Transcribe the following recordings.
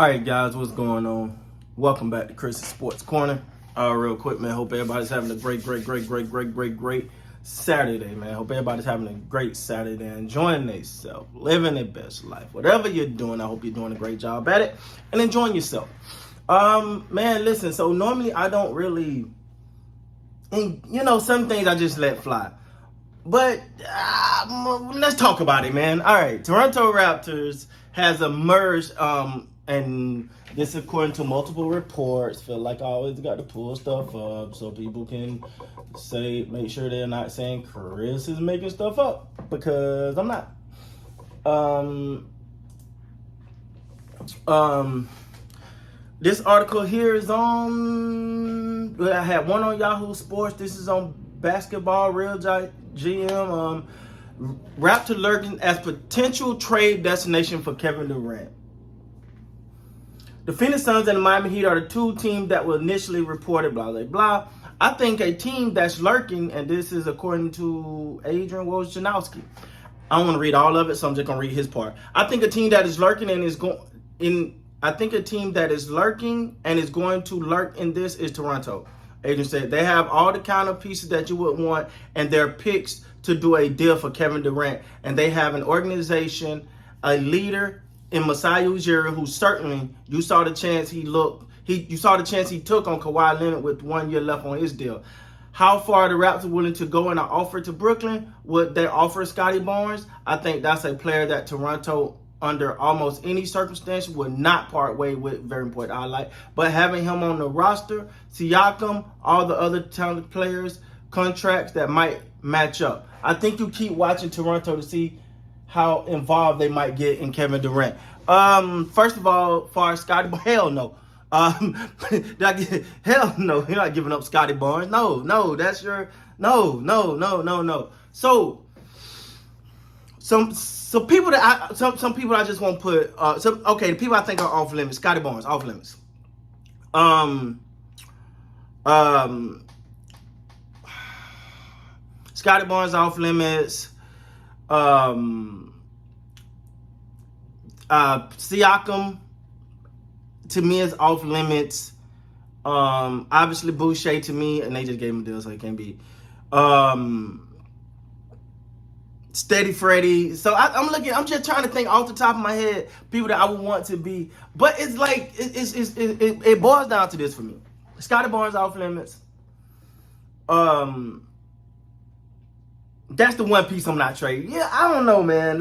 All right, guys, what's going on? Welcome back to Chris's Sports Corner. Real quick, man. Hope everybody's having a great Saturday, man. Hope everybody's having a great Saturday, enjoying themselves, living their best life. Whatever you're doing, I hope you're doing a great job at it and enjoying yourself. Man, listen. So normally I don't really, some things I just let fly. But let's talk about it, man. All right, Toronto Raptors has emerged, and this according to multiple reports. Feel like I always got to pull stuff up so people can make sure they're not saying Chris is making stuff up, because I'm not. This article here is on. I had one on Yahoo Sports. This is on Basketball Real GM. Raptor lurking as potential trade destination for Kevin Durant. The Phoenix Suns and the Miami Heat are the two teams that were initially reported, blah, blah, blah. I think a team that's lurking, and this is according to Adrian Wojnarowski. I don't want to read all of it, so I'm just going to read his part. I think a team that is lurking and is going to lurk in this is Toronto. Adrian said they have all the kind of pieces that you would want, and they're picks to do a deal for Kevin Durant. And they have an organization, a leader in Masai Ujiri, who certainly you saw the chance he took on Kawhi Leonard with 1 year left on his deal. How far are the Raptors willing to go in an offer to Brooklyn? Would they offer Scotty Barnes? I think that's a player that Toronto, under almost any circumstance, would not part way with. Very important highlight. But having him on the roster, Siakam, all the other talented players, contracts that might match up. I think you keep watching Toronto to see how involved they might get in Kevin Durant. First of all, far as Scotty, hell no. Hell no, you're not giving up Scotty Barnes. No, that's your no. So some people that some people I just won't put. The people I think are off limits. Scotty Barnes off limits. Scotty Barnes off limits. Siakam to me is off limits. Obviously Boucher to me, and they just gave him a deal, so he can't be. Steady Freddie. So I'm just trying to think off the top of my head people that I would want to be. But it's like it boils down to this for me. Scotty Barnes off limits. That's the one piece I'm not trading. Yeah, I don't know, man.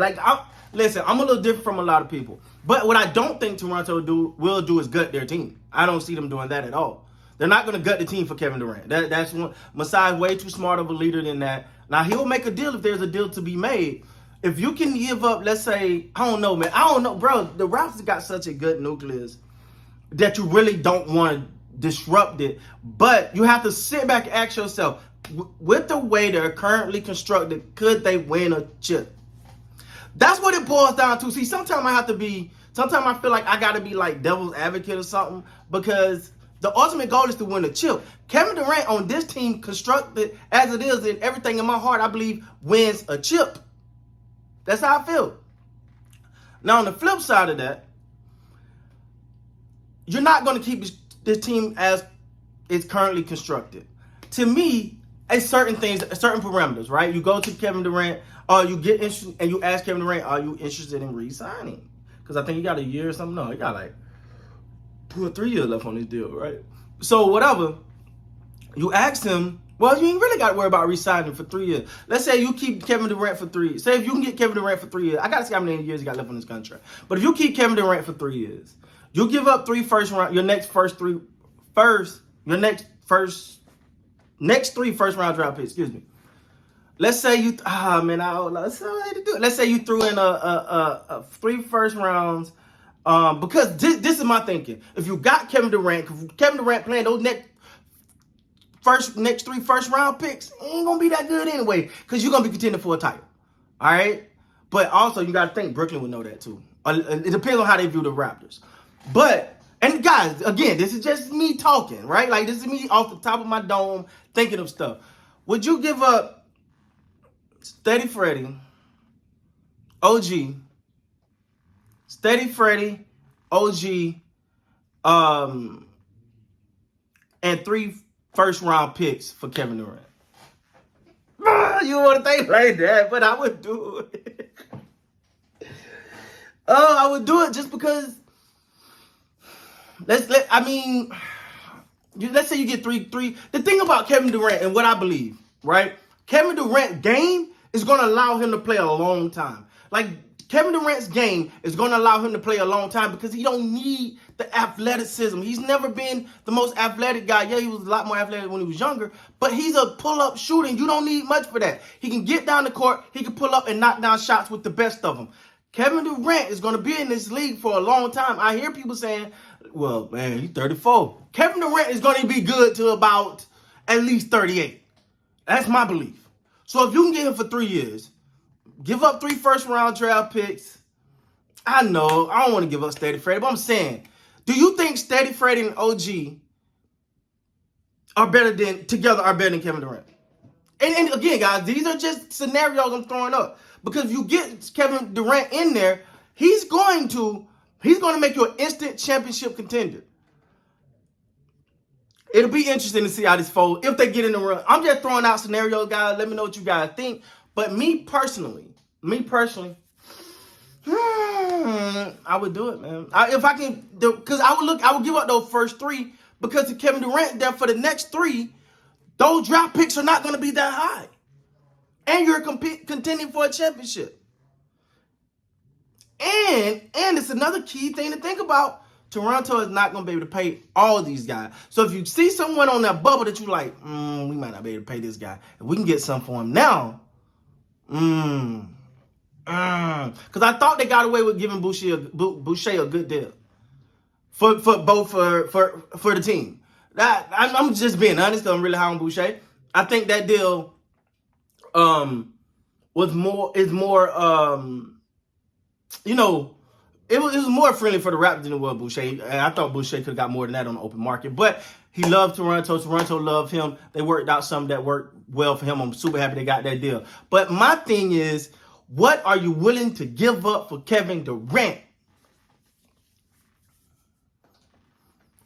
Listen, I'm a little different from a lot of people. But what I don't think Toronto will do is gut their team. I don't see them doing that at all. They're not going to gut the team for Kevin Durant. That's one. Masai's way too smart of a leader than that. Now, he'll make a deal if there's a deal to be made. If you can give up, let's say, I don't know, man. I don't know, bro. The Raptors got such a good nucleus that you really don't want to disrupt it. But you have to sit back and ask yourself, with the way they're currently constructed, could they win a chip? That's what it boils down to. See, sometimes I feel like I got to be like devil's advocate or something, because the ultimate goal is to win a chip. Kevin Durant on this team, constructed as it is, and everything in my heart, I believe, wins a chip. That's how I feel. Now, on the flip side of that, you're not going to keep this team as it's currently constructed. To me, certain parameters, right? You go to Kevin Durant, you get interested, and you ask Kevin Durant, are you interested in re-signing? Because I think he got a year or something. No, he got like 2 or 3 years left on his deal, right? So whatever, you ask him, well, you ain't really got to worry about re-signing for 3 years. Let's say you keep Kevin Durant for 3 years. Say if you can get Kevin Durant for 3 years, I got to see how many years he got left on his contract. But if you keep Kevin Durant for 3 years, you give up next 3 first round draft picks, excuse me. Let's say you, let's say you threw in a 3 first rounds, because this is my thinking. If you got Kevin Durant playing those next 3 first round picks, ain't gonna be that good anyway, because you're gonna be contending for a title. All right, but also you got to think Brooklyn would know that too. It depends on how they view the Raptors. But, and guys, again, this is just me talking, right? Like, this is me off the top of my dome thinking of stuff. Would you give up Steady Freddie, OG, Steady Freddie, OG, and 3 first-round picks for Kevin Durant. You want to think like that, but I would do it. I would do it just because. Let's say you get three. The thing about Kevin Durant and what I believe, right? Kevin Durant's game is going to allow him to play a long time. Like, Kevin Durant's game is going to allow him to play a long time because he don't need the athleticism. He's never been the most athletic guy. Yeah, he was a lot more athletic when he was younger, but he's a pull-up shooter, and you don't need much for that. He can get down the court, he can pull up and knock down shots with the best of them. Kevin Durant is going to be in this league for a long time. I hear people saying, well, man, he's 34. Kevin Durant is going to be good to about at least 38. That's my belief. So if you can get him for 3 years, give up 3 first-round draft picks. I know, I don't want to give up Steady Freddy, but I'm saying, do you think Steady Freddy and OG are better than Kevin Durant? And again, guys, these are just scenarios I'm throwing up. Because if you get Kevin Durant in there, he's going to make you an instant championship contender. It'll be interesting to see how this folds if they get in the run. I'm just throwing out scenarios, guys. Let me know what you guys think. But me personally, I would do it, man. If I can, because I would give up those first 3 because if Kevin Durant there for the next 3, those draft picks are not going to be that high. And you're contending for a championship. And it's another key thing to think about. Toronto is not going to be able to pay all these guys. So if you see someone on that bubble that you like, we might not be able to pay this guy. If we can get something for him now, because I thought they got away with giving Boucher a good deal for the team. I'm just being honest. I'm really high on Boucher. I think that deal was more it was more friendly for the Raptors than it was Boucher. And I thought Boucher could have got more than that on the open market. But he loved Toronto. Toronto loved him. They worked out something that worked well for him. I'm super happy they got that deal. But my thing is, what are you willing to give up for Kevin Durant?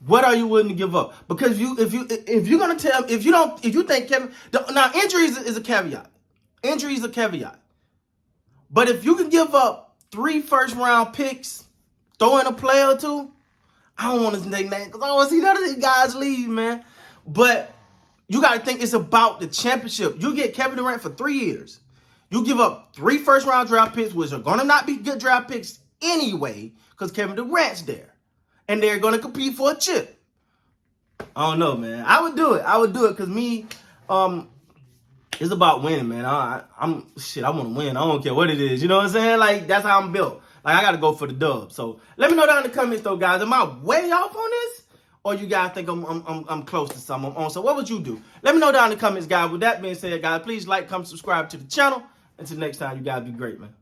What are you willing to give up? Because if you think Kevin, now injuries is a caveat. Injuries a caveat. But if you can give up 3 first-round picks, throw in a player or 2, I don't want to name names because I don't want to see none of these guys leave, man. But you got to think it's about the championship. You get Kevin Durant for 3 years. You give up 3 first-round draft picks, which are going to not be good draft picks anyway because Kevin Durant's there. And they're going to compete for a chip. I don't know, man. I would do it. Because me, it's about winning, man. I want to win. I don't care what it is. You know what I'm saying? Like, that's how I'm built. Like, I got to go for the dub. So, let me know down in the comments, though, guys. Am I way off on this? Or you guys think I'm close to something I'm on? So, what would you do? Let me know down in the comments, guys. With that being said, guys, please like, comment, subscribe to the channel. Until next time, you guys be great, man.